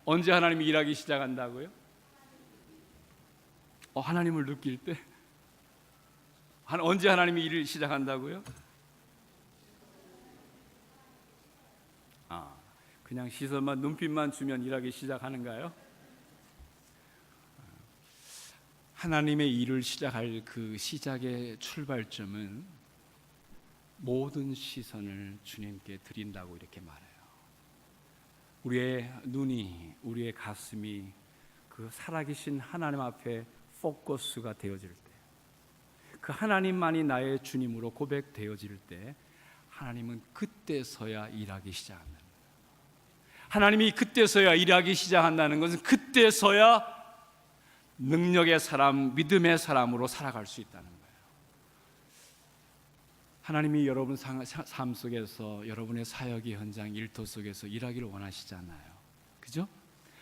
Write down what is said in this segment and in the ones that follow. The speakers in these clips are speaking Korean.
언제 하나님이 일하기 시작한다고요? 하나님을 느낄 때? 언제 하나님이 일을 시작한다고요? 그냥 시선만 눈빛만 주면 일하기 시작하는가요? 하나님의 일을 시작할 그 시작의 출발점은 모든 시선을 주님께 드린다고 이렇게 말해요. 우리의 눈이, 우리의 가슴이 그 살아계신 하나님 앞에 포커스가 되어질 때, 그 하나님만이 나의 주님으로 고백되어질 때, 하나님은 그때서야 일하기 시작한다는 거예요. 하나님이 그때서야 일하기 시작한다는 것은 그때서야 능력의 사람, 믿음의 사람으로 살아갈 수 있다는 거예요. 하나님이 여러분 삶 속에서, 여러분의 사역의 현장, 일터 속에서 일하기를 원하시잖아요. 그죠?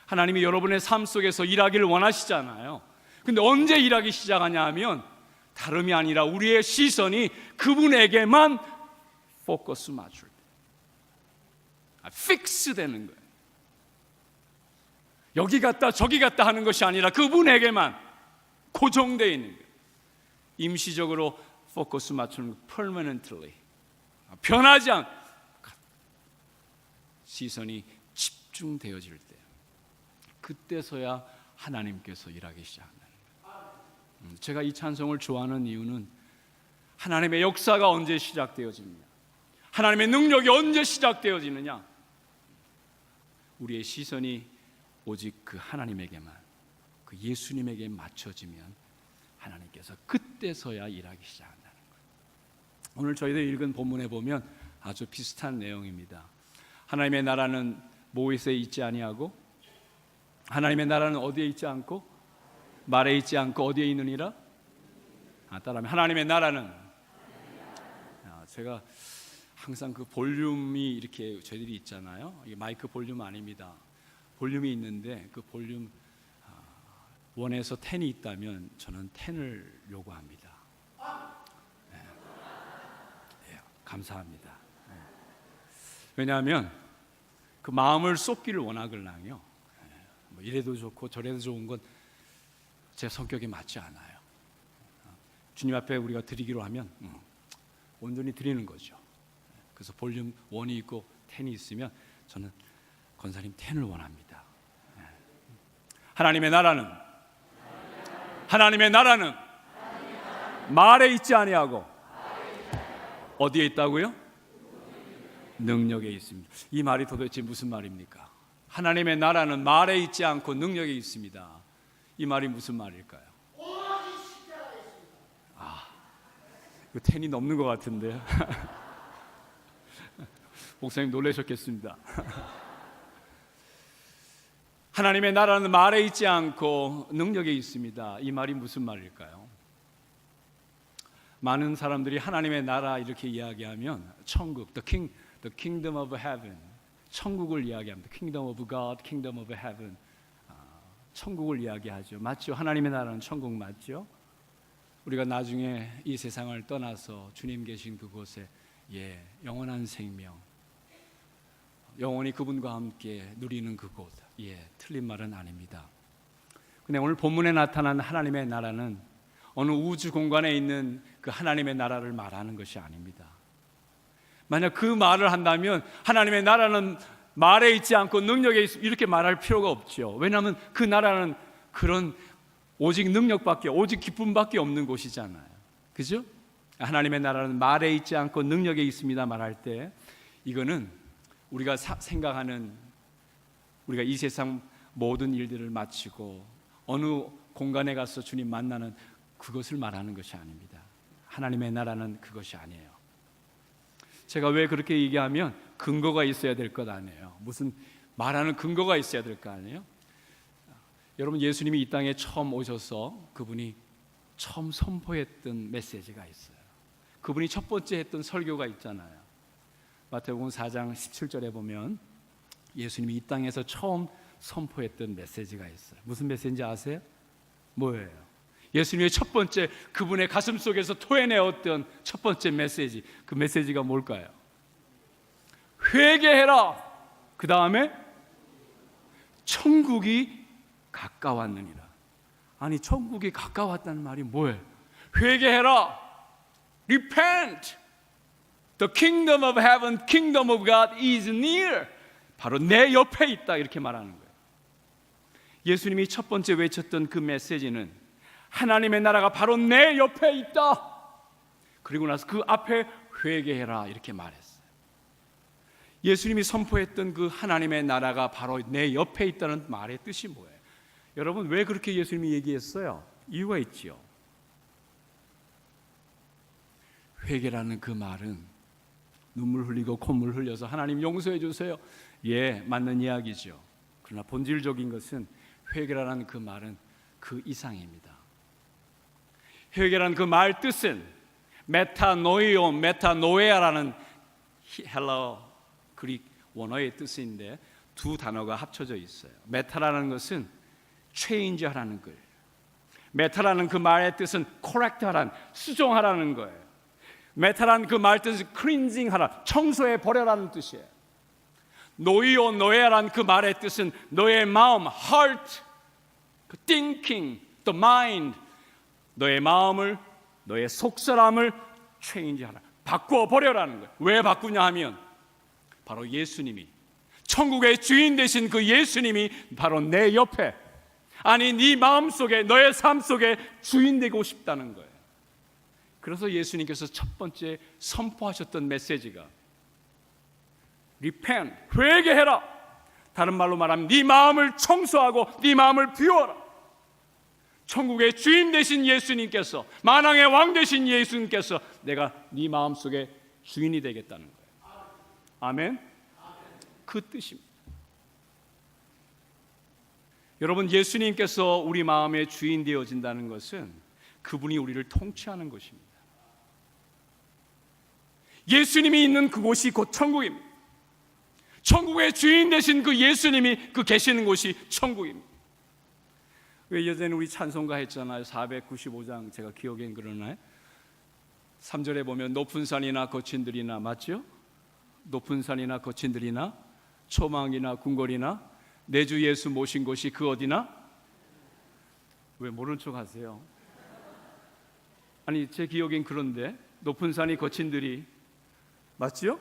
하나님이 여러분의 삶 속에서 일하기를 원하시잖아요. 근데 언제 일하기 시작하냐 하면 다름이 아니라 우리의 시선이 그분에게만 포커스 맞출 때, 픽스 되는 거예요. 여기 갔다 저기 갔다 하는 것이 아니라 그분에게만 고정되어 있는 거예요. 임시적으로 포커스 맞추는 거, permanently, 변하지 않고 시선이 집중되어질 때, 그때서야 하나님께서 일하기 시작한다는 거예요. 제가 이 찬송을 좋아하는 이유는 하나님의 역사가 언제 시작되어지느냐, 하나님의 능력이 언제 시작되어지느냐, 우리의 시선이 오직 그 하나님에게만, 그 예수님에게 맞춰지면 하나님께서 그때서야 일하기 시작한다는 거예요. 오늘 저희들 읽은 본문에 보면 아주 비슷한 내용입니다. 하나님의 나라는 무엇에 있지 아니하고, 하나님의 나라는 어디에 있지 않고, 말에 있지 않고 어디에 있느니라? 따라하면 하나님의 나라는, 제가 항상 그 볼륨이 이렇게 저희들이 있잖아요. 이게 마이크 볼륨 아닙니다. 볼륨이 있는데 그 볼륨 1에서 10이 있다면 저는 10을 요구합니다. 네. 네, 감사합니다. 네. 왜냐하면 그 마음을 쏟기를 원하거든요. 뭐 이래도 좋고 저래도 좋은 건 제 성격에 맞지 않아요. 주님 앞에 우리가 드리기로 하면 온전히 드리는 거죠. 그래서 볼륨 1이 있고 10이 있으면 저는 권사님 10을 원합니다. 하나님의 나라는 말에 있지 아니하고 어디에 있다고요? 능력에 있습니다. 이 말이 도대체 무슨 말입니까? 하나님의 나라는 말에 있지 않고 능력에 있습니다. 이 말이 무슨 말일까요? 이거 10이 넘는 것 같은데요. 목사님 놀라셨겠습니다. 하나님의 나라는 말에 있지 않고 능력에 있습니다. 이 말이 무슨 말일까요? 많은 사람들이 하나님의 나라 이렇게 이야기하면 천국, the kingdom of heaven, 천국을 이야기합니다. kingdom of God, kingdom of heaven, 천국을 이야기하죠. 맞죠? 하나님의 나라는 천국 맞죠? 우리가 나중에 이 세상을 떠나서 주님 계신 그곳에 영원한 생명, 영원히 그분과 함께 누리는 그곳, 틀린 말은 아닙니다. 근데 오늘 본문에 나타난 하나님의 나라는 어느 우주 공간에 있는 그 하나님의 나라를 말하는 것이 아닙니다. 만약 그 말을 한다면 하나님의 나라는 말에 있지 않고 능력에 있습니다, 이렇게 말할 필요가 없죠. 왜냐하면 그 나라는 그런 오직 능력밖에, 오직 기쁨밖에 없는 곳이잖아요. 그죠? 하나님의 나라는 말에 있지 않고 능력에 있습니다 말할 때, 이거는 우리가 생각하는, 우리가 이 세상 모든 일들을 마치고 어느 공간에 가서 주님 만나는 그것을 말하는 것이 아닙니다. 하나님의 나라는 그것이 아니에요. 제가 왜 그렇게 얘기하면 근거가 있어야 될 것 아니에요. 무슨 말하는 근거가 있어야 될 거 아니에요. 여러분, 예수님이 이 땅에 처음 오셔서 그분이 처음 선포했던 메시지가 있어요. 그분이 첫 번째 했던 설교가 있잖아요. 마태복음 4장 17절에 보면 예수님이 이 땅에서 처음 선포했던 메시지가 있어요. 무슨 메시지인지 아세요? 뭐예요? 예수님의 첫 번째, 그분의 가슴 속에서 토해내었던 첫 번째 메시지, 그 메시지가 뭘까요? 회개해라. 그 다음에 천국이 가까웠느니라. 아니, 천국이 가까웠다는 말이 뭐예요? 회개해라. Repent. The kingdom of heaven, kingdom of God is near. 바로 내 옆에 있다, 이렇게 말하는 거예요. 예수님이 첫 번째 외쳤던 그 메시지는 하나님의 나라가 바로 내 옆에 있다. 그리고 나서 그 앞에 회개해라, 이렇게 말했어요. 예수님이 선포했던 그 하나님의 나라가 바로 내 옆에 있다는 말의 뜻이 뭐예요? 여러분, 왜 그렇게 예수님이 얘기했어요? 이유가 있지요. 회개라는 그 말은 눈물 흘리고 콧물 흘려서 하나님 용서해 주세요, 예, 맞는 이야기죠. 그러나 본질적인 것은 회개라는 그 말은 그 이상입니다. 회개라는 그 말 뜻은 메타노이오, 메타노에아라는 헬라어 그릭 원어의 뜻인데 두 단어가 합쳐져 있어요. 메타라는 것은 체인지하라는 글, 메타라는 그 말의 뜻은 코렉트하라는, 수정하라는 거예요. 메타라는 그 말 뜻은 클린징하라, 청소해 버려라는 뜻이에요. 노이오 노에라는 그 말의 뜻은 너의 마음, heart, thinking, the mind, 너의 마음을, 너의 속사람을 체인지하라, 바꾸어 버려라는 거예요. 왜 바꾸냐 하면 바로 예수님이, 천국의 주인 되신 그 예수님이 바로 내 옆에, 아니 네 마음속에, 너의 삶 속에 주인 되고 싶다는 거예요. 그래서 예수님께서 첫 번째 선포하셨던 메시지가 Repent, 회개해라. 다른 말로 말하면 네 마음을 청소하고 네 마음을 비워라. 천국의 주인 되신 예수님께서, 만왕의 왕 되신 예수님께서 내가 네 마음속에 주인이 되겠다는 거예요. 아멘? 그 뜻입니다. 여러분, 예수님께서 우리 마음의 주인 되어진다는 것은 그분이 우리를 통치하는 것입니다. 예수님이 있는 그곳이 곧 천국입니다. 천국의 주인 되신 그 예수님이 그 계시는 곳이 천국입니다. 왜 예전에 우리 찬송가 했잖아요. 495장 제가 기억엔 그러나요? 3절에 보면 높은 산이나 거친 들이나, 맞죠? 높은 산이나 거친 들이나 초망이나 궁궐이나 내 주 예수 모신 곳이 그 어디나. 왜 모른 척 하세요? 아니, 제 기억엔 그런데 높은 산이 거친 들이, 맞죠?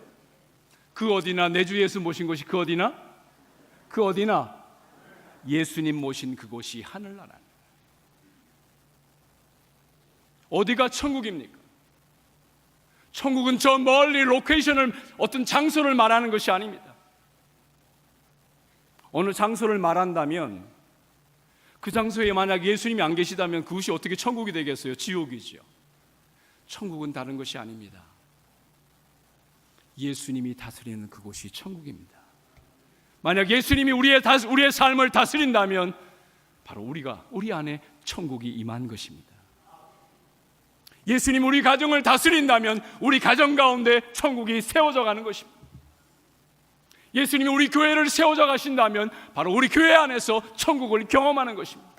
그 어디나, 내 주 예수 모신 곳이 그 어디나? 그 어디나? 예수님 모신 그곳이 하늘나라. 어디가 천국입니까? 천국은 저 멀리 로케이션을, 어떤 장소를 말하는 것이 아닙니다. 어느 장소를 말한다면 그 장소에 만약 예수님이 안 계시다면 그곳이 어떻게 천국이 되겠어요? 지옥이죠. 천국은 다른 것이 아닙니다. 예수님이 다스리는 그곳이 천국입니다. 만약 예수님이 우리의 삶을 다스린다면 바로 우리 안에 천국이 임한 것입니다. 예수님 우리 가정을 다스린다면 우리 가정 가운데 천국이 세워져 가는 것입니다. 예수님이 우리 교회를 세워져 가신다면 바로 우리 교회 안에서 천국을 경험하는 것입니다.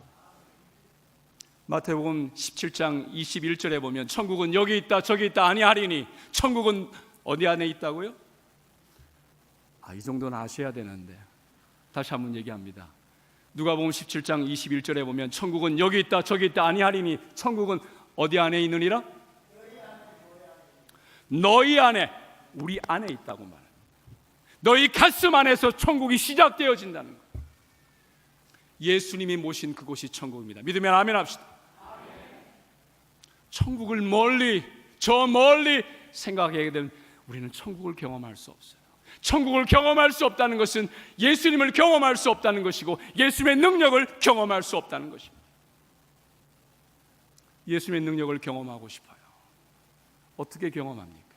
마태복음 17장 21절에 보면 천국은 여기 있다 저기 있다 아니하리니, 천국은 어디 안에 있다고요? 이 정도는 아셔야 되는데 다시 한번 얘기합니다. 누가복음 17장 21절에 보면 천국은 여기 있다 저기 있다 아니하리니, 천국은 어디 안에 있느니라? 너희 안에, 우리 안에 있다고 말합니다. 너희 가슴 안에서 천국이 시작되어진다는 것. 예수님이 모신 그곳이 천국입니다. 믿으면 아멘 합시다. 천국을 멀리, 저 멀리 생각하게 되면 우리는 천국을 경험할 수 없어요. 천국을 경험할 수 없다는 것은 예수님을 경험할 수 없다는 것이고 예수님의 능력을 경험할 수 없다는 것입니다. 예수님의 능력을 경험하고 싶어요. 어떻게 경험합니까?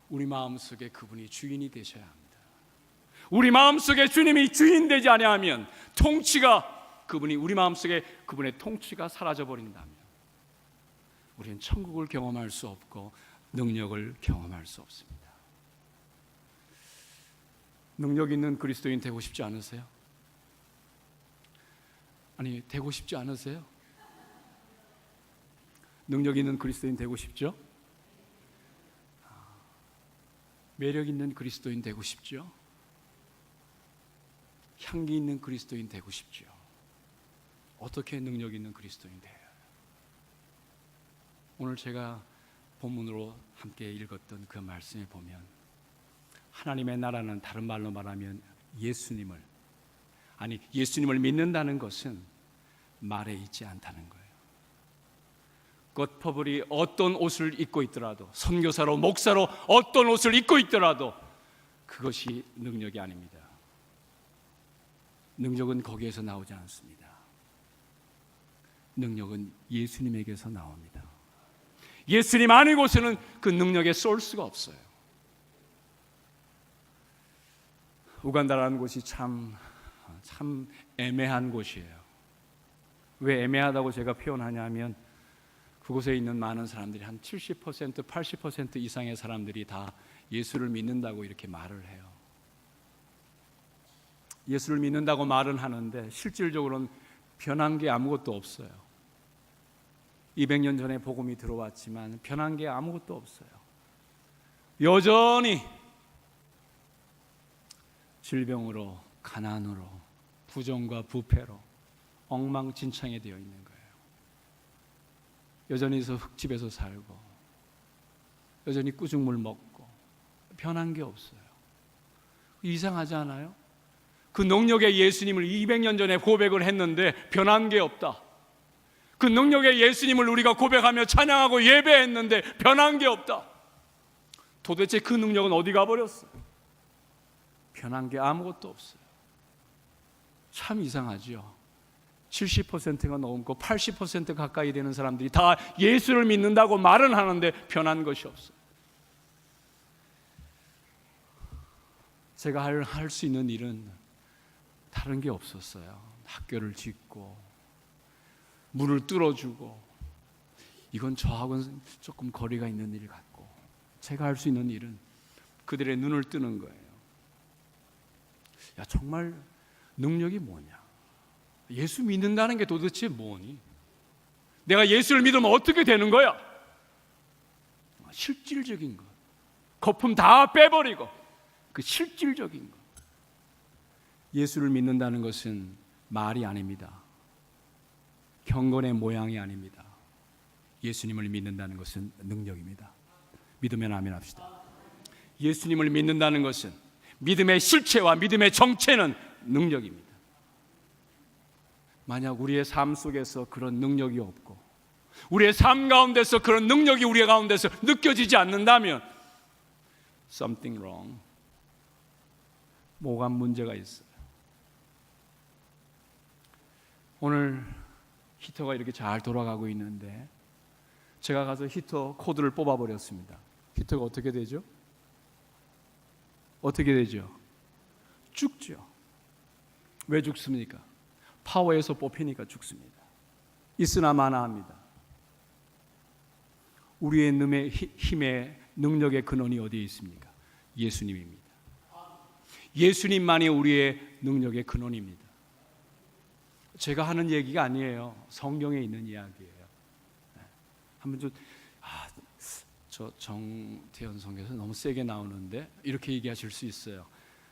우리 마음속에 그분이 주인이 되셔야 합니다. 우리 마음속에 주님이 주인 되지 아니하면, 통치가, 그분이 우리 마음속에 그분의 통치가 사라져 버린다면 우리는 천국을 경험할 수 없고 능력을 경험할 수 없습니다. 능력 있는 그리스도인 되고 싶지 않으세요? 아니, 되고 싶지 않으세요? 능력 있는 그리스도인 되고 싶죠? 매력 있는 그리스도인 되고 싶죠? 향기 있는 그리스도인 되고 싶죠. 어떻게 능력 있는 그리스도인 돼요? 오늘 제가 본문으로 함께 읽었던 그 말씀에 보면 하나님의 나라는 다른 말로 말하면 예수님을 믿는다는 것은 말에 있지 않다는 거예요. 겉퍼블이 어떤 옷을 입고 있더라도, 선교사로 목사로 어떤 옷을 입고 있더라도 그것이 능력이 아닙니다. 능력은 거기에서 나오지 않습니다. 능력은 예수님에게서 나옵니다. 예수님 아니고서는 그 능력의 소스가 없어요. 우간다라는 곳이 참 애매한 곳이에요. 왜 애매하다고 제가 표현하냐면 그곳에 있는 많은 사람들이 한 70%, 80% 이상의 사람들이 다 예수를 믿는다고 이렇게 말을 해요. 예수를 믿는다고 말은 하는데 실질적으로는 변한 게 아무것도 없어요. 200년 전에 복음이 들어왔지만 변한 게 아무것도 없어요. 여전히 질병으로, 가난으로, 부정과 부패로 엉망진창이 되어 있는 거예요. 여전히 흙집에서 살고, 여전히 꾸중물 먹고, 변한 게 없어요. 이상하지 않아요? 그 능력의 예수님을 200년 전에 고백을 했는데 변한 게 없다. 그 능력의 예수님을 우리가 고백하며 찬양하고 예배했는데 변한 게 없다. 도대체 그 능력은 어디 가버렸어요? 변한 게 아무것도 없어요. 참 이상하죠. 70%가 넘고 80% 가까이 되는 사람들이 다 예수를 믿는다고 말은 하는데 변한 것이 없어요. 제가 할 수 있는 일은 다른 게 없었어요. 학교를 짓고 문을 뚫어주고, 이건 저하고는 조금 거리가 있는 일 같고, 제가 할 수 있는 일은 그들의 눈을 뜨는 거예요. 야, 정말 능력이 뭐냐? 예수 믿는다는 게 도대체 뭐니? 내가 예수를 믿으면 어떻게 되는 거야? 실질적인 것, 거품 다 빼버리고 그 실질적인 것. 예수를 믿는다는 것은 말이 아닙니다. 경건의 모양이 아닙니다. 예수님을 믿는다는 것은 능력입니다. 믿으면 아멘 합시다. 예수님을 믿는다는 것은 믿음의 실체와 믿음의 정체는 능력입니다. 만약 우리의 삶 속에서 그런 능력이 없고 우리의 삶 가운데서 그런 능력이 우리 가운데서 느껴지지 않는다면 something wrong, 뭐가 문제가 있어요. 오늘 히터가 이렇게 잘 돌아가고 있는데 제가 가서 히터 코드를 뽑아버렸습니다. 히터가 어떻게 되죠? 어떻게 되죠? 죽죠. 왜 죽습니까? 파워에서 뽑히니까 죽습니다. 있으나 마나합니다. 우리의 힘의 능력의 근원이 어디에 있습니까? 예수님입니다. 예수님만이 우리의 능력의 근원입니다. 제가 하는 얘기가 아니에요. 성경에 있는 이야기예요. 한번 저 정태현 선교사 너무 세게 나오는데 이렇게 얘기하실 수 있어요.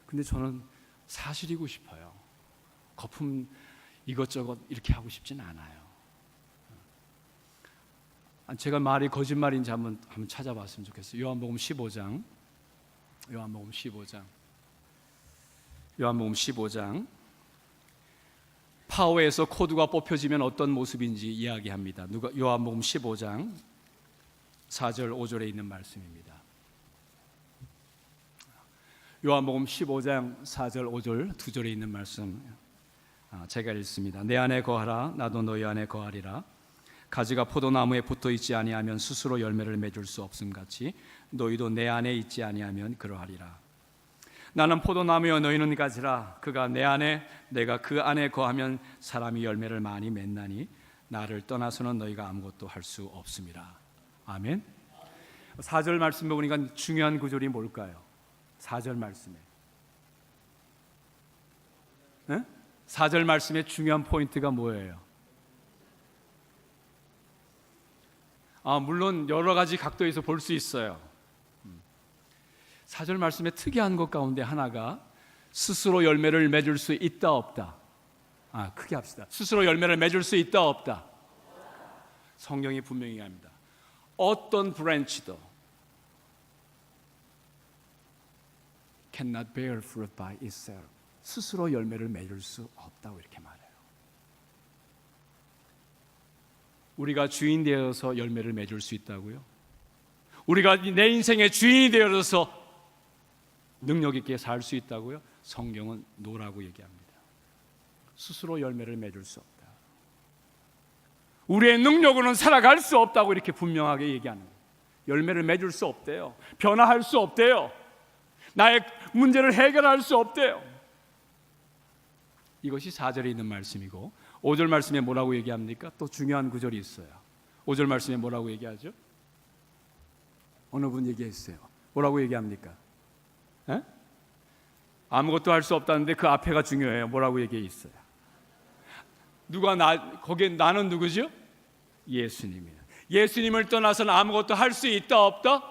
근데 저는 사실이고 싶어요. 거품 이것저것 이렇게 하고 싶진 않아요. 제가 말이 거짓말인지 한번 찾아봤으면 좋겠어요. 요한복음 15장 파워에서 코드가 뽑혀지면 어떤 모습인지 이야기합니다. 요한복음 15장 4절 5절에 있는 말씀입니다. 요한복음 15장 4절 5절 두 절에 있는 말씀 제가 읽습니다. 내 안에 거하라, 나도 너희 안에 거하리라. 가지가 포도나무에 붙어 있지 아니하면 스스로 열매를 맺을 수 없음 같이 너희도 내 안에 있지 아니하면 그러하리라. 나는 포도나무여 너희는 가지라. 그가 내 안에 내가 그 안에 거하면 사람이 열매를 많이 맺나니 나를 떠나서는 너희가 아무것도 할 수 없음이라. 아멘. 4절 말씀에 보니까 중요한 구절이 뭘까요? 4절 말씀에 4절 말씀의 중요한 포인트가 뭐예요? 물론 여러 가지 각도에서 볼 수 있어요. 4절 말씀의 특이한 것 가운데 하나가 스스로 열매를 맺을 수 있다 없다? 크게 합시다. 스스로 열매를 맺을 수 있다 없다? 성경이 분명히 합니다. 어떤 브랜치도 cannot bear fruit by itself. 스스로 열매를 맺을 수 없다고 이렇게 말해요. 우리가 주인 되어서 열매를 맺을 수 있다고요? 우리가 내 인생의 주인이 되어서 능력 있게 살 수 있다고요? 성경은 노라고 얘기합니다. 스스로 열매를 맺을 수 없다. 우리의 능력으로는 살아갈 수 없다고 이렇게 분명하게 얘기하는 거예요. 열매를 맺을 수 없대요. 변화할 수 없대요. 나의 문제를 해결할 수 없대요. 이것이 4절에 있는 말씀이고 5절 말씀에 뭐라고 얘기합니까? 또 중요한 구절이 있어요. 5절 말씀에 뭐라고 얘기하죠? 어느 분 얘기했어요. 뭐라고 얘기합니까? 에? 아무것도 할 수 없다는데 그 앞에가 중요해요. 뭐라고 얘기해 있어요? 거기에 나는 누구죠? 예수님이에요. 예수님을 떠나서는 아무것도 할 수 있다 없다?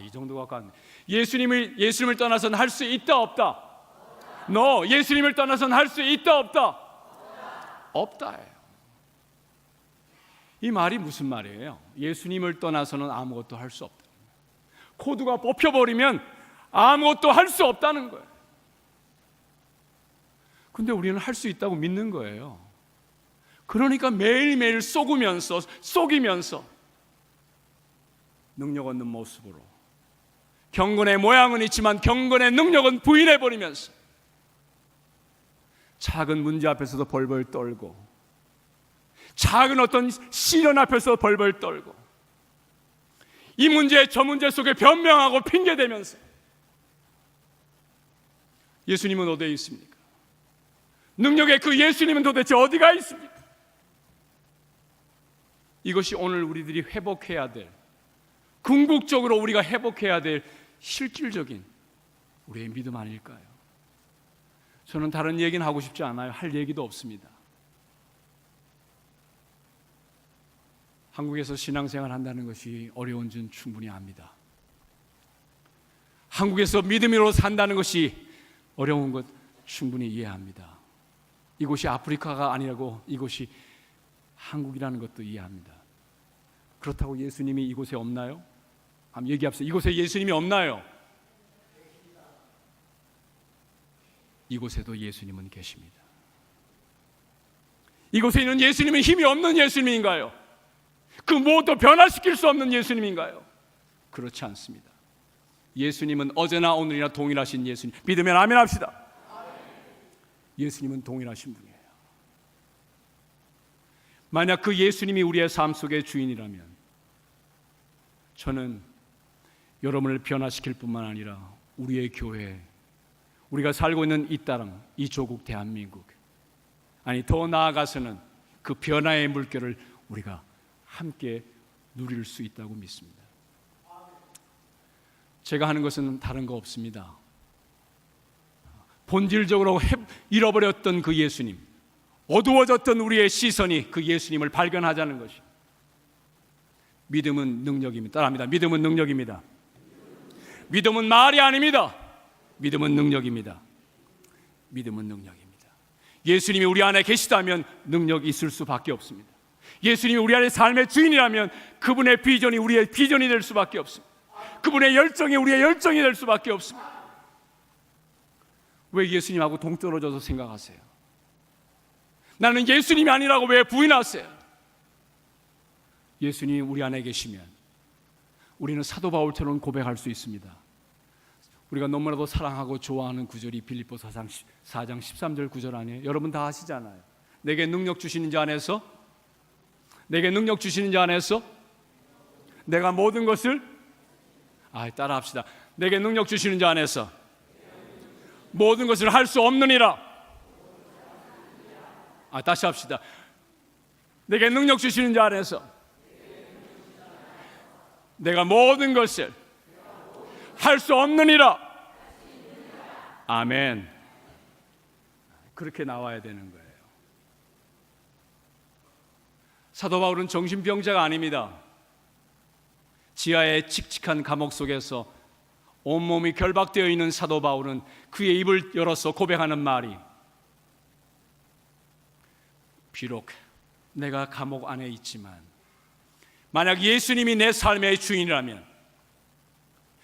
이 정도가 가깝네. 예수님을 떠나서는 할 수 있다 없다? No. 예수님을 떠나서는 할 수 있다 없다? 없다예요. 이 말이 무슨 말이에요? 예수님을 떠나서는 아무것도 할 수 없다. 코드가 뽑혀버리면 아무것도 할 수 없다는 거예요. 근데 우리는 할 수 있다고 믿는 거예요. 그러니까 매일매일 속이면서 능력 없는 모습으로 경건의 모양은 있지만 경건의 능력은 부인해버리면서 작은 문제 앞에서도 벌벌 떨고 작은 어떤 시련 앞에서 벌벌 떨고 이 문제 저 문제 속에 변명하고 핑계대면서 예수님은 어디에 있습니까? 능력의 그 예수님은 도대체 어디가 있습니까? 이것이 오늘 우리들이 회복해야 될, 궁극적으로 우리가 회복해야 될 실질적인 우리의 믿음 아닐까요? 저는 다른 얘기는 하고 싶지 않아요. 할 얘기도 없습니다. 한국에서 신앙생활 한다는 것이 어려운 줄 충분히 압니다. 한국에서 믿음으로 산다는 것이 어려운 것 충분히 이해합니다. 이곳이 아프리카가 아니라고 이곳이 한국이라는 것도 이해합니다. 그렇다고 예수님이 이곳에 없나요? 한번 얘기합시다. 이곳에 예수님이 없나요? 이곳에도 예수님은 계십니다. 이곳에 있는 예수님은 힘이 없는 예수님인가요? 그 무엇도 변화시킬 수 없는 예수님인가요? 그렇지 않습니다. 예수님은 어제나 오늘이나 동일하신 예수님. 믿으면 아멘 합시다. 예수님은 동일하신 분이에요. 만약 그 예수님이 우리의 삶 속의 주인이라면 저는 여러분을 변화시킬 뿐만 아니라 우리의 교회, 우리가 살고 있는 이 땅, 이 조국 대한민국, 아니 더 나아가서는 그 변화의 물결을 우리가 함께 누릴 수 있다고 믿습니다. 제가 하는 것은 다른 거 없습니다. 본질적으로 잃어버렸던 그 예수님, 어두워졌던 우리의 시선이 그 예수님을 발견하자는 것이 믿음은 능력입니다. 따라합니다. 믿음은 능력입니다. 믿음은 말이 아닙니다. 믿음은 능력입니다. 믿음은 능력입니다. 예수님이 우리 안에 계시다면 능력이 있을 수밖에 없습니다. 예수님이 우리 안에 삶의 주인이라면 그분의 비전이 우리의 비전이 될 수밖에 없습니다. 그분의 열정이 우리의 열정이 될 수밖에 없습니다. 왜 예수님하고 동떨어져서 생각하세요? 나는 예수님이 아니라고 왜 부인하세요? 예수님이 우리 안에 계시면 우리는 사도 바울처럼 고백할 수 있습니다. 우리가 너무나도 사랑하고 좋아하는 구절이 빌립보서 4장 13절 구절 아니에요? 여러분 다 아시잖아요. 내게 능력 주시는 자 안에서, 내게 능력 주시는 자 안에서 내가 모든 것을 따라합시다. 내게 능력 주시는 자 안에서 모든 것을 할 수 없느니라. 다시 합시다. 내게 능력 주시는 자 안에서 내가 모든 것을 할 수 없느니라. 아멘. 그렇게 나와야 되는 거예요. 사도 바울은 정신병자가 아닙니다. 지하의 칙칙한 감옥 속에서 온몸이 결박되어 있는 사도 바울은 그의 입을 열어서 고백하는 말이, 비록 내가 감옥 안에 있지만 만약 예수님이 내 삶의 주인이라면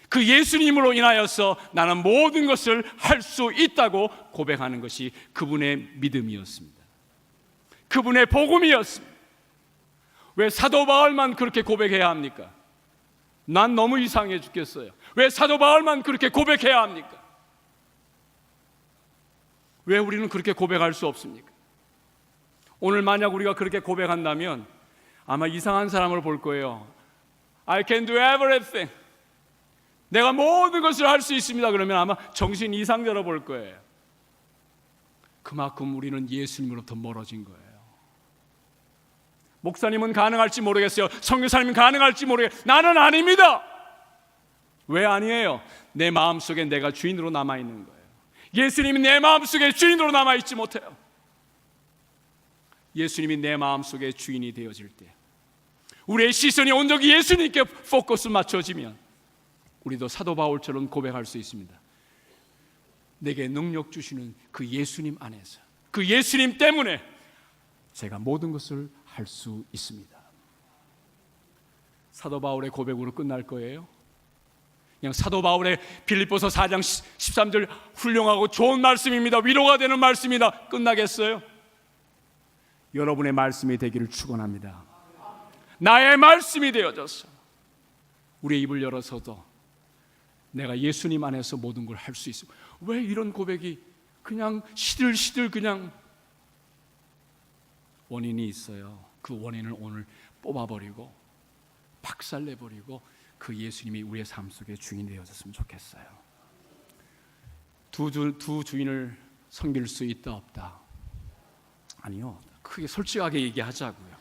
그 예수님으로 인하여서 나는 모든 것을 할 수 있다고 고백하는 것이 그분의 믿음이었습니다. 그분의 복음이었습니다. 왜 사도 바울만 그렇게 고백해야 합니까? 난 너무 이상해 죽겠어요. 왜 사도 바울만 그렇게 고백해야 합니까? 왜 우리는 그렇게 고백할 수 없습니까? 오늘 만약 우리가 그렇게 고백한다면 아마 이상한 사람을 볼 거예요. I can do everything. 내가 모든 것을 할 수 있습니다. 그러면 아마 정신 이상자로 볼 거예요. 그만큼 우리는 예수님으로부터 멀어진 거예요. 목사님은 가능할지 모르겠어요. 선교사님은 가능할지 모르겠어요. 나는 아닙니다. 왜 아니에요? 내 마음속에 내가 주인으로 남아있는 거예요. 예수님이 내 마음속에 주인으로 남아있지 못해요. 예수님이 내 마음속에 주인이 되어질 때, 우리의 시선이 온전히 예수님께 포커스 맞춰지면 우리도 사도 바울처럼 고백할 수 있습니다. 내게 능력 주시는 그 예수님 안에서, 그 예수님 때문에 제가 모든 것을 할 수 있습니다. 사도 바울의 고백으로 끝날 거예요? 그냥 사도 바울의 빌립보서 4장 13절 훌륭하고 좋은 말씀입니다, 위로가 되는 말씀이다, 끝나겠어요? 여러분의 말씀이 되기를 축원합니다. 나의 말씀이 되어져서 우리의 입을 열어서도 내가 예수님 안에서 모든 걸 할 수 있어. 왜 이런 고백이 그냥 시들시들 그냥, 원인이 있어요. 그 원인을 오늘 뽑아버리고 박살내버리고 그 예수님이 우리의 삶 속에 주인이 되어졌으면 좋겠어요. 두 주인을 섬길 수 있다 없다? 아니요, 크게 솔직하게 얘기하자고요.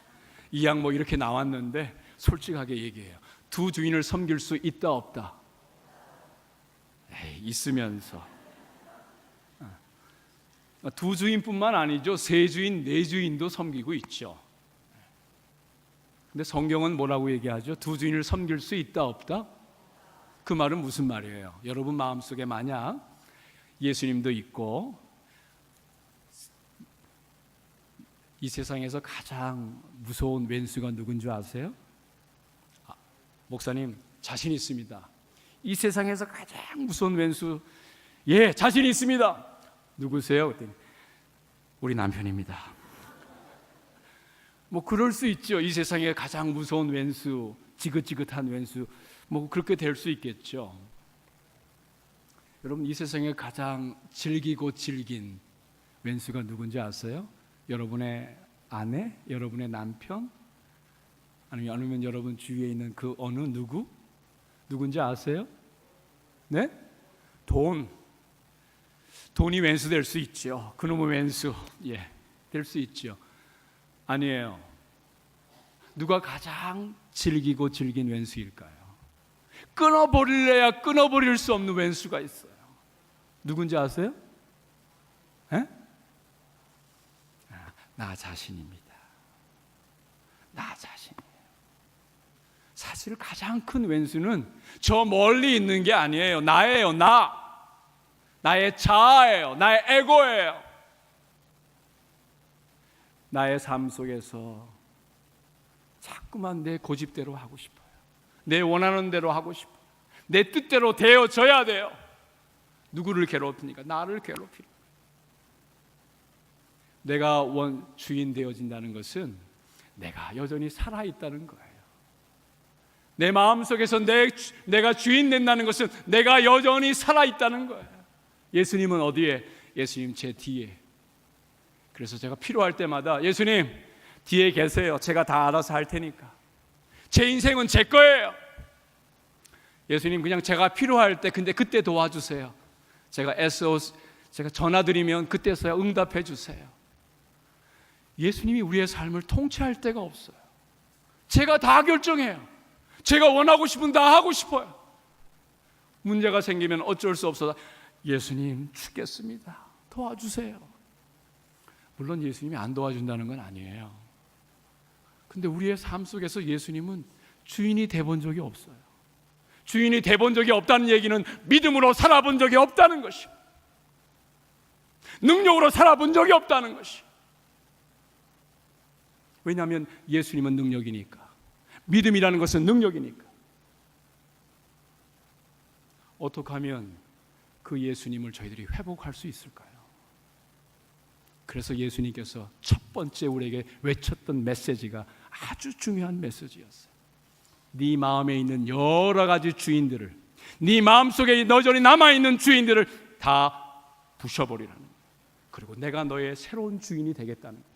이 양 뭐 이렇게 나왔는데 솔직하게 얘기해요. 두 주인을 섬길 수 있다 없다? 에이, 있으면서 두 주인뿐만 아니죠. 세 주인, 네 주인도 섬기고 있죠. 근데 성경은 뭐라고 얘기하죠? 두 주인을 섬길 수 있다 없다? 그 말은 무슨 말이에요? 여러분 마음속에 만약 예수님도 있고 이 세상에서 가장 무서운 왼수가 누군 줄 아세요? 목사님 자신 있습니다. 이 세상에서 가장 무서운 왼수, 예, 자신 있습니다. 누구세요? 그랬더니 우리 남편입니다. 뭐 그럴 수 있죠. 이 세상에 가장 무서운 왼수, 지긋지긋한 왼수, 뭐 그렇게 될 수 있겠죠. 여러분 이 세상에 가장 질기고 질긴 왼수가 누군지 아세요? 여러분의 아내, 여러분의 남편, 아니면 여러분 주위에 있는 그 어느 누군지 아세요? 네? 돈이 왼수 될 수 있죠. 그놈의 왼수, 예, 될 수 있죠. 아니에요. 누가 가장 질기고 질긴 왼수일까요? 끊어버릴래야 끊어버릴 수 없는 왼수가 있어요. 누군지 아세요? 에? 나 자신입니다. 나 자신이에요. 사실 가장 큰 왼수는 저 멀리 있는 게 아니에요. 나예요. 나의 자아예요. 나의 에고예요. 나의 삶 속에서 자꾸만 내 고집대로 하고 싶어요. 내 원하는 대로 하고 싶어요. 내 뜻대로 되어져야 돼요. 누구를 괴롭히니까? 나를 괴롭히는. 내가 주인 되어진다는 것은 내가 여전히 살아있다는 거예요. 내 마음속에서 내가 주인 된다는 것은 내가 여전히 살아있다는 거예요. 예수님은 어디에? 예수님 제 뒤에. 그래서 제가 필요할 때마다 예수님 뒤에 계세요. 제가 다 알아서 할 테니까. 제 인생은 제 거예요. 예수님 그냥 제가 필요할 때 근데 그때 도와주세요. 제가 제가 전화드리면 그때서야 응답해 주세요. 예수님이 우리의 삶을 통치할 데가 없어요. 제가 다 결정해요. 제가 원하고 싶은 다 하고 싶어요. 문제가 생기면 어쩔 수 없어서 예수님 죽겠습니다. 도와주세요. 물론 예수님이 안 도와준다는 건 아니에요. 근데 우리의 삶 속에서 예수님은 주인이 돼본 적이 없어요. 주인이 돼본 적이 없다는 얘기는 믿음으로 살아본 적이 없다는 것이, 능력으로 살아본 적이 없다는 것이. 왜냐하면 예수님은 능력이니까, 믿음이라는 것은 능력이니까. 어떻게 하면 그 예수님을 저희들이 회복할 수 있을까요? 그래서 예수님께서 첫 번째 우리에게 외쳤던 메시지가 아주 중요한 메시지였어요. 네 마음에 있는 여러 가지 주인들을, 네 마음속에 여전히 남아있는 주인들을 다 부셔버리라는 거예요. 그리고 내가 너의 새로운 주인이 되겠다는 거예요.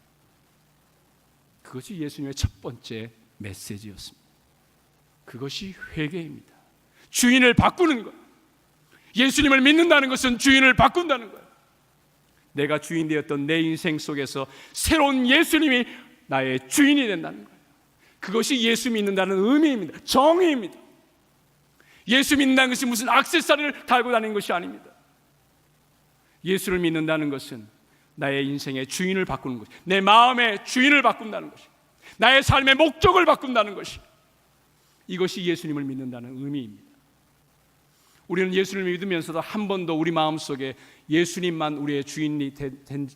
그것이 예수님의 첫 번째 메시지였습니다. 그것이 회개입니다. 주인을 바꾸는 것. 예수님을 믿는다는 것은 주인을 바꾼다는 거예요. 내가 주인 되었던 내 인생 속에서 새로운 예수님이 나의 주인이 된다는 거예요. 그것이 예수 믿는다는 의미입니다. 정의입니다. 예수 믿는다는 것이 무슨 액세서리를 달고 다니는 것이 아닙니다. 예수를 믿는다는 것은 나의 인생의 주인을 바꾸는 것, 내 마음의 주인을 바꾼다는 것이, 나의 삶의 목적을 바꾼다는 것이, 이것이 예수님을 믿는다는 의미입니다. 우리는 예수를 믿으면서도 한 번도 우리 마음속에 예수님만 우리의 주인이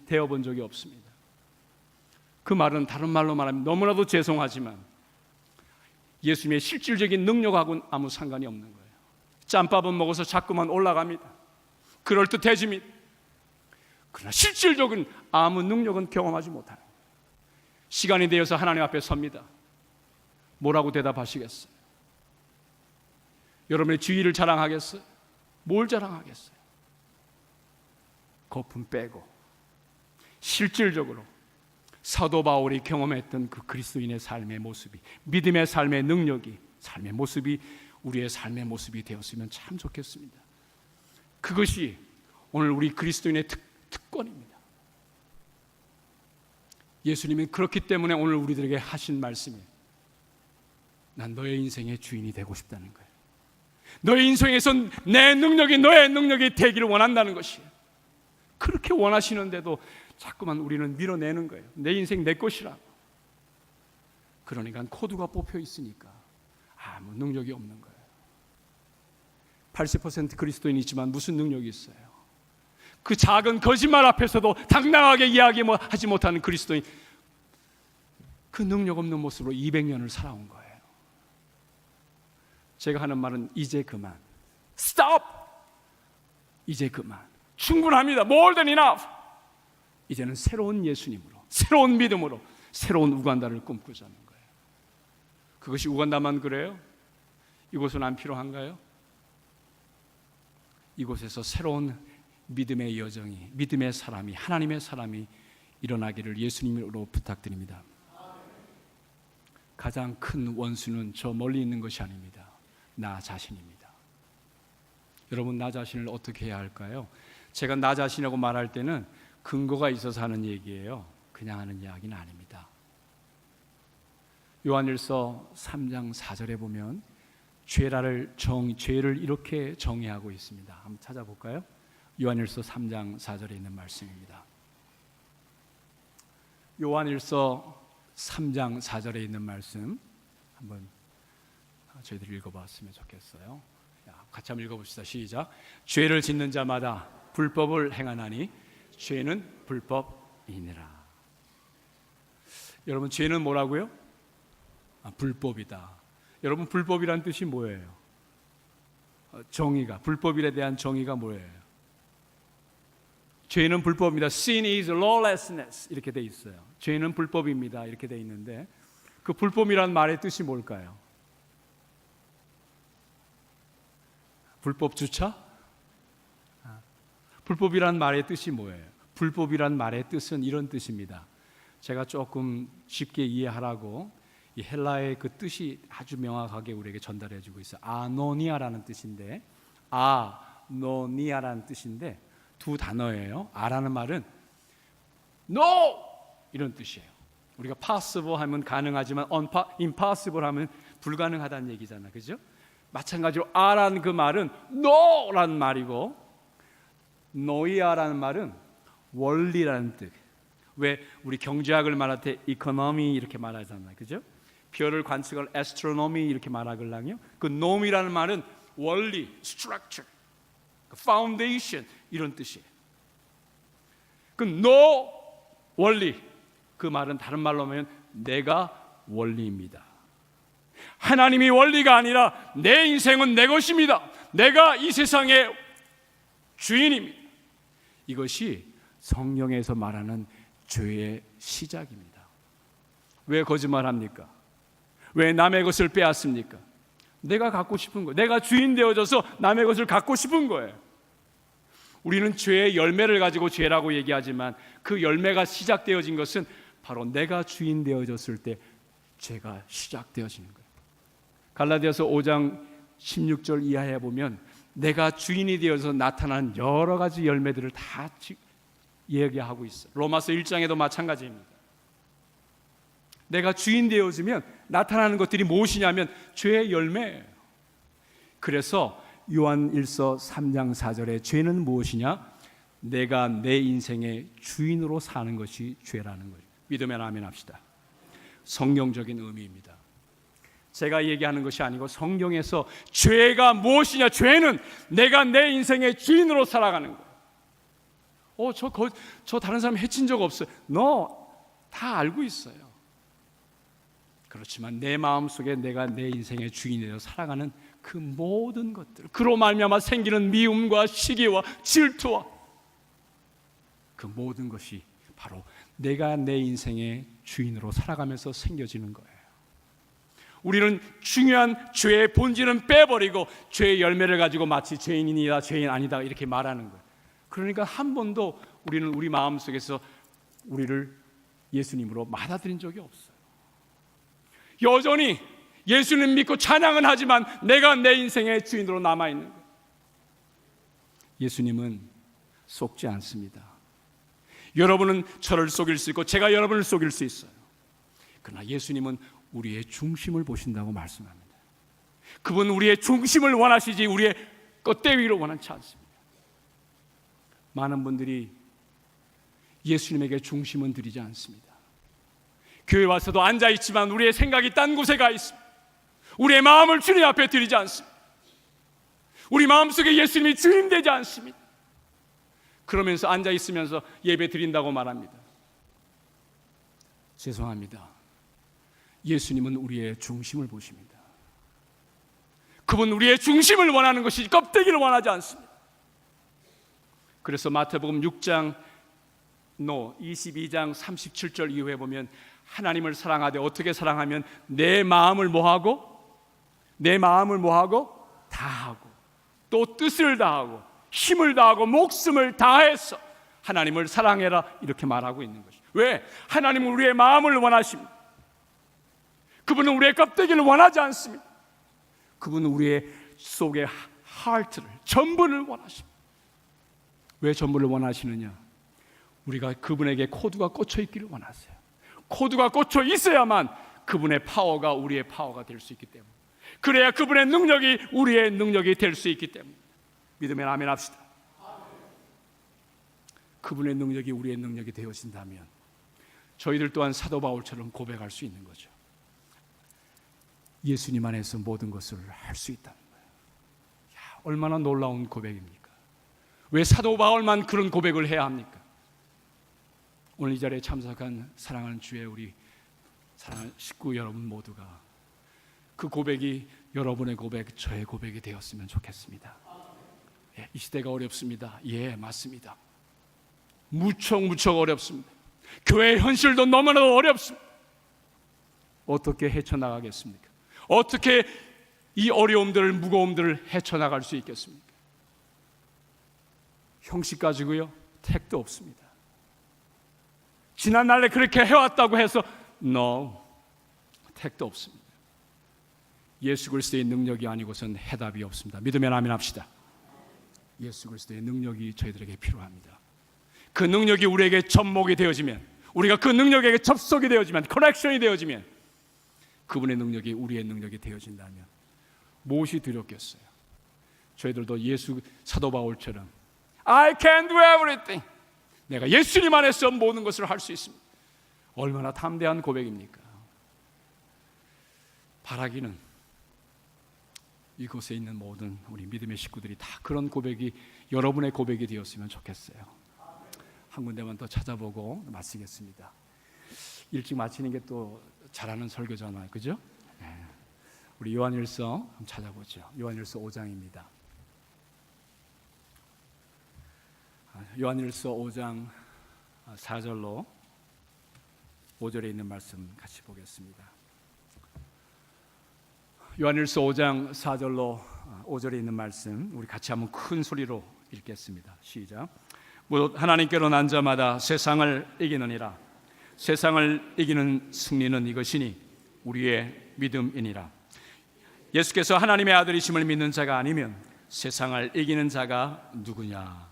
되어본 적이 없습니다. 그 말은 다른 말로 말하면 너무나도 죄송하지만 예수님의 실질적인 능력하고는 아무 상관이 없는 거예요. 짬밥은 먹어서 자꾸만 올라갑니다. 그럴듯해집니다. 그러나 실질적인 아무 능력은 경험하지 못하는 거예요. 시간이 되어서 하나님 앞에 섭니다. 뭐라고 대답하시겠어요? 여러분의 지위를 자랑하겠어요? 뭘 자랑하겠어요? 거품 빼고 실질적으로 사도 바울이 경험했던 그 그리스도인의 삶의 모습이, 믿음의 삶의 능력이, 삶의 모습이 우리의 삶의 모습이 되었으면 참 좋겠습니다. 그것이 오늘 우리 그리스도인의 특권입니다. 예수님은 그렇기 때문에 오늘 우리들에게 하신 말씀이, 난 너의 인생의 주인이 되고 싶다는 거예요. 너의 인생에서 내 능력이 너의 능력이 되기를 원한다는 것이에요. 그렇게 원하시는데도 자꾸만 우리는 밀어내는 거예요. 내 인생 내 것이라고. 그러니까 코드가 뽑혀 있으니까 아무 능력이 없는 거예요. 80% 그리스도인이지만 무슨 능력이 있어요? 그 작은 거짓말 앞에서도 당당하게 이야기하지 못하는 그리스도인, 그 능력 없는 모습으로 200년을 살아온 거예요. 제가 하는 말은 이제 그만, Stop! 이제 그만, 충분합니다. More than enough. 이제는 새로운 예수님으로, 새로운 믿음으로, 새로운 우간다를 꿈꾸자는 거예요. 그것이 우간다만 그래요? 이곳은 안 필요한가요? 이곳에서 새로운 믿음의 여정이, 믿음의 사람이, 하나님의 사람이 일어나기를 예수님으로 부탁드립니다. 가장 큰 원수는 저 멀리 있는 것이 아닙니다. 나 자신입니다. 여러분, 나 자신을 어떻게 해야 할까요? 제가 나 자신이라고 말할 때는 근거가 있어서 하는 얘기예요. 그냥 하는 이야기는 아닙니다. 요한일서 3장 4절에 보면 죄를 이렇게 정의하고 있습니다. 한번 찾아볼까요? 요한일서 3장 4절에 있는 말씀입니다. 요한일서 3장 4절에 있는 말씀 한번 저희들이 읽어봤으면 좋겠어요. 같이 한번 읽어봅시다. 시작. 죄를 짓는 자마다 불법을 행하나니 죄는 불법이니라. 여러분, 죄는 뭐라고요? 불법이다. 여러분, 불법이란 뜻이 뭐예요? 정의가, 불법에 대한 정의가 뭐예요? 죄는 불법입니다. Sin is lawlessness 이렇게 돼 있어요. 죄는 불법입니다 이렇게 돼 있는데, 그 불법이란 말의 뜻이 뭘까요? 불법 주차? 불법이란 말의 뜻이 뭐예요? 불법이란 말의 뜻은 이런 뜻입니다. 제가 조금 쉽게 이해하라고 이 헬라의 그 뜻이 아주 명확하게 우리에게 전달해주고 있어요. 아노니아라는 뜻인데, 아노니아라는 뜻인데 두 단어예요. 아라는 말은 no 이런 뜻이에요. 우리가 possible 하면 가능하지만 impossible 하면 불가능하다는 얘기잖아요, 그죠? 마찬가지로 아라는 그 말은 no라는 말이고, 노이아라는 말은 원리라는 뜻. 왜 우리 경제학을 말할 때 economy 이렇게 말하잖아요, 그죠? 별을 관측할 astronomy 이렇게 말하거든요. 그 놈이라는 말은 원리, structure, foundation 이런 뜻이에요. 그 no 원리, 그 말은 다른 말로 하면 내가 원리입니다. 하나님이 원리가 아니라 내 인생은 내 것입니다. 내가 이 세상의 주인입니다. 이것이 성경에서 말하는 죄의 시작입니다. 왜 거짓말합니까? 왜 남의 것을 빼앗습니까? 내가 갖고 싶은 거, 내가 주인 되어져서 남의 것을 갖고 싶은 거예요. 우리는 죄의 열매를 가지고 죄라고 얘기하지만 그 열매가 시작되어진 것은 바로 내가 주인 되어졌을 때 죄가 시작되어지는 거예요. 갈라디아서 5장 16절 이하에 보면 내가 주인이 되어서 나타난 여러 가지 열매들을 다 얘기하고 있어요. 로마서 1장에도 마찬가지입니다. 내가 주인 되어지면 나타나는 것들이 무엇이냐면 죄의 열매예요. 그래서 요한 1서 3장 4절에 죄는 무엇이냐? 내가 내 인생의 주인으로 사는 것이 죄라는 거예요. 믿으면 아멘 합시다. 성경적인 의미입니다. 제가 얘기하는 것이 아니고 성경에서 죄가 무엇이냐? 죄는 내가 내 인생의 주인으로 살아가는 거예요. 저 다른 사람 해친 적 없어요. 너 다 알고 있어요. 그렇지만 내 마음속에 내가 내 인생의 주인이 되어 살아가는 그 모든 것들, 그로 말미암아 생기는 미움과 시기와 질투와 그 모든 것이 바로 내가 내 인생의 주인으로 살아가면서 생겨지는 거예요. 우리는 중요한 죄의 본질은 빼버리고 죄의 열매를 가지고 마치 죄인이다 죄인 아니다 이렇게 말하는 거예요. 그러니까 한 번도 우리는 우리 마음속에서 우리를 예수님으로 받아들인 적이 없어요. 여전히 예수님 믿고 찬양은 하지만 내가 내 인생의 주인으로 남아있는 거예요. 예수님은 속지 않습니다. 여러분은 저를 속일 수 있고 제가 여러분을 속일 수 있어요. 그러나 예수님은 우리의 중심을 보신다고 말씀합니다. 그분 우리의 중심을 원하시지 우리의 껍데기를 원하지 않습니다. 많은 분들이 예수님에게 중심은 드리지 않습니다. 교회 와서도 앉아있지만 우리의 생각이 딴 곳에 가 있습니다. 우리의 마음을 주님 앞에 드리지 않습니다. 우리 마음속에 예수님이 주인 되지 않습니다. 그러면서 앉아있으면서 예배 드린다고 말합니다. 죄송합니다. 예수님은 우리의 중심을 보십니다. 그분 우리의 중심을 원하는 것이지 껍데기를 원하지 않습니다. 그래서 마태복음 6장 22장 37절 이후에 보면 하나님을 사랑하되 어떻게 사랑하면 내 마음을 뭐하고? 내 마음을 뭐하고? 다하고 또 뜻을 다하고 힘을 다하고 목숨을 다해서 하나님을 사랑해라 이렇게 말하고 있는 것이죠. 왜? 하나님은 우리의 마음을 원하십니다. 그분은 우리의 껍데기를 원하지 않습니다. 그분은 우리의 속의 하트를 전부를 원하십니다. 왜 전부를 원하시느냐? 우리가 그분에게 코드가 꽂혀 있기를 원하세요. 코드가 꽂혀 있어야만 그분의 파워가 우리의 파워가 될 수 있기 때문에, 그래야 그분의 능력이 우리의 능력이 될 수 있기 때문에 믿으면 아멘 합시다. 그분의 능력이 우리의 능력이 되어진다면 저희들 또한 사도 바울처럼 고백할 수 있는 거죠. 예수님 안에서 모든 것을 할 수 있다는 거예요. 얼마나 놀라운 고백입니까? 왜 사도 바울만 그런 고백을 해야 합니까? 오늘 이 자리에 참석한 사랑하는 주의 우리 사랑하는 식구 여러분 모두가 그 고백이 여러분의 고백, 저의 고백이 되었으면 좋겠습니다. 이 시대가 어렵습니다. 예, 맞습니다. 무척 어렵습니다. 교회의 현실도 너무나도 어렵습니다. 어떻게 헤쳐나가겠습니까? 어떻게 이 어려움들을, 무거움들을 헤쳐나갈 수 있겠습니까? 형식 가지고요, 택도 없습니다. 지난날에 그렇게 해왔다고 해서 택도 없습니다. 예수 그리스도의 능력이 아니고선 해답이 없습니다. 믿으면 아멘 합시다. 예수 그리스도의 능력이 저희들에게 필요합니다. 그 능력이 우리에게 접목이 되어지면, 우리가 그 능력에게 접속이 되어지면, 커넥션이 되어지면 그분의 능력이 우리의 능력이 되어진다면 무엇이 두렵겠어요? 저희들도 예수 사도 바울처럼 I can do everything, 내가 예수님 안에서 모든 것을 할 수 있습니다. 얼마나 담대한 고백입니까? 바라기는 이곳에 있는 모든 우리 믿음의 식구들이 다 그런 고백이 여러분의 고백이 되었으면 좋겠어요. 한 군데만 더 찾아보고 마치겠습니다. 일찍 마치는 게 또 잘하는 설교잖아요, 그죠? 우리 요한일서 한번 찾아보죠. 요한일서 5장입니다. 요한일서 5장 4절로 5절에 있는 말씀 같이 보겠습니다. 요한일서 5장 4절로 5절에 있는 말씀 우리 같이 한번 큰 소리로 읽겠습니다. 시작. 무릇 하나님께로 난 자마다 세상을 이기느니라. 세상을 이기는 승리는 이것이니 우리의 믿음이니라. 예수께서 하나님의 아들이심을 믿는 자가 아니면 세상을 이기는 자가 누구냐.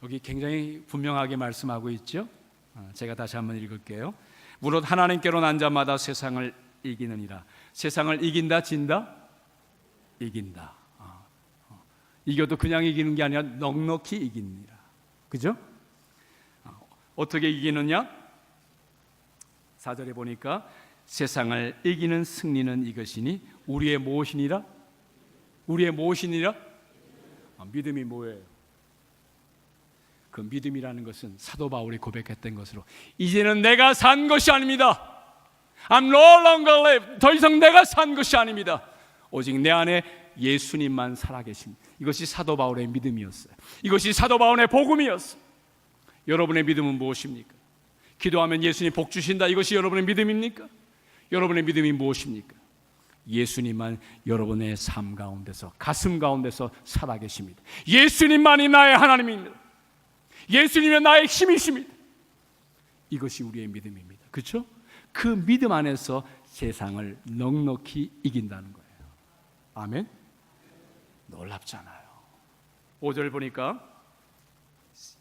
여기 굉장히 분명하게 말씀하고 있죠. 제가 다시 한번 읽을게요. 무릇 하나님께로 난 자마다 세상을 이기느니라. 세상을 이긴다, 진다? 이긴다. 이겨도 그냥 이기는 게 아니라 넉넉히 이깁니다. 그죠? 어떻게 이기느냐? 4절에 보니까 세상을 이기는 승리는 이것이니 우리의 무엇이니라? 우리의 무엇이니라? 믿음이 뭐예요? 그 믿음이라는 것은 사도 바울이 고백했던 것으로 이제는 내가 산 것이 아닙니다. I'm no longer live. 더 이상 내가 산 것이 아닙니다. 오직 내 안에 예수님만 살아계십니다. 이것이 사도 바울의 믿음이었어요. 이것이 사도 바울의 복음이었어요. 여러분의 믿음은 무엇입니까? 기도하면 예수님 복 주신다. 이것이 여러분의 믿음입니까? 여러분의 믿음이 무엇입니까? 예수님만 여러분의 삶 가운데서, 가슴 가운데서 살아계십니다. 예수님만이 나의 하나님입니다. 예수님이 나의 힘이십니다. 이것이 우리의 믿음입니다. 그렇죠? 그 믿음 안에서 세상을 넉넉히 이긴다는 거예요. 아멘? 놀랍잖아요. 5절 보니까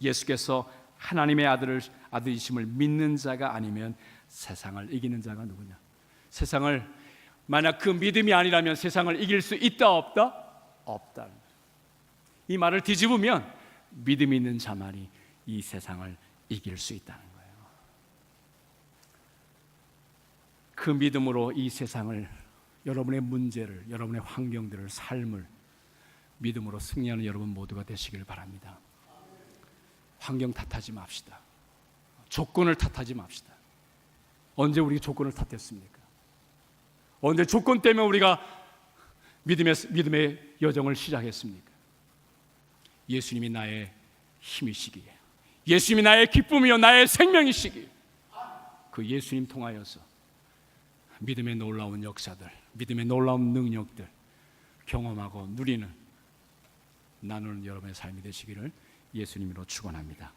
예수께서 하나님의 아들이심을 믿는 자가 아니면 세상을 이기는 자가 누구냐? 세상을, 만약 그 믿음이 아니라면 세상을 이길 수 있다 없다? 없다. 이 말을 뒤집으면 믿음이 있는 자만이 이 세상을 이길 수 있다는 거예요. 그 믿음으로 이 세상을, 여러분의 문제를, 여러분의 환경들을, 삶을 믿음으로 승리하는 여러분 모두가 되시길 바랍니다. 환경 탓하지 맙시다. 조건을 탓하지 맙시다. 언제 우리 조건을 탓했습니까? 언제 조건 때문에 우리가 믿음의 여정을 시작했습니까? 예수님이 나의 힘이시기에, 예수님이 나의 기쁨이요 나의 생명이시기에, 그 예수님 통하여서 믿음의 놀라운 역사들, 믿음의 놀라운 능력들 경험하고 누리는, 나누는 여러분의 삶이 되시기를 예수님으로 축원합니다.